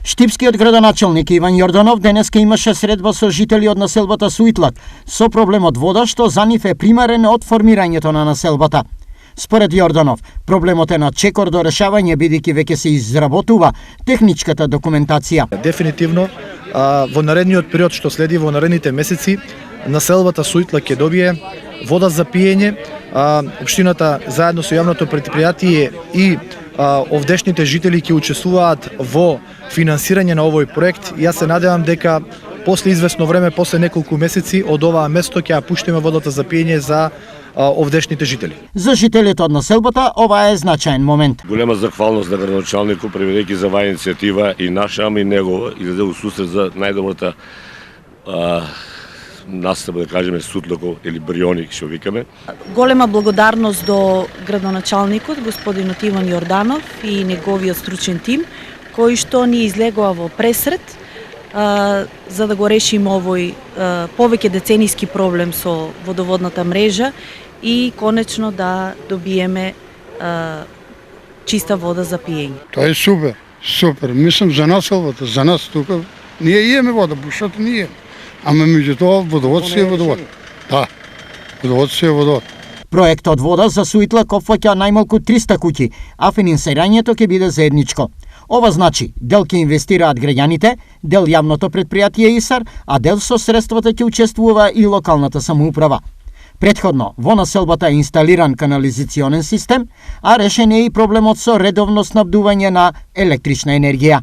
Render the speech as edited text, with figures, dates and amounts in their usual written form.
Штипскиот градоначелник Иван Јорданов денеска имаше средба со жители од населбата Суитлак со проблемот вода што за нив е примарен од формирањето на населбата. Според Јорданов, проблемот е на чекор до решавање бидејќи веќе се изработува техничката документација. Дефинитивно во наредниот период што следи во наредните месеци населбата Суитлак ќе добие вода за пиење. Општината заедно со јавното претпријатие и овдешните жители ќе учествуваат во финансирање на овој проект. Јас се надевам дека после известно време, после неколку месеци од оваа место ќе ја пуштиме водата за пиење за овдешните жители. За жителите од населбата ова е значаен момент. Голема захвалност на градоначалникот преведејќи за оваа иницијатива и наша, ама и негова, излезе у сусрет за најдобрата настава, да кажеме, Сутлаков или Брионик, што викаме. Голема благодарност до градоначалникот, господинот Иван Јорданов и неговиот стручен тим, кој што ни излегува во пресрет за да го решиме овој повеќе деценијски проблем со водоводната мрежа и конечно да добиеме чиста вода за пиење. Тоа е супер, супер. Мислам за населбата, за нас тука. Ние имаме вода, бушата ние. Ама меѓутоа водовод си е водовод. Да, водовод си е водовод. Проектот вода за Суитлак опфаќа најмалку 300 куќи, а финансирањето ќе биде заедничко. Ова значи, дел ќе инвестираат граѓаните, дел јавното претпријатие ИСАР, а дел со средствата ќе учествува и локалната самоуправа. Претходно, во населбата е инсталиран канализационен систем, а решен е и проблемот со редовно снабдување на електрична енергија.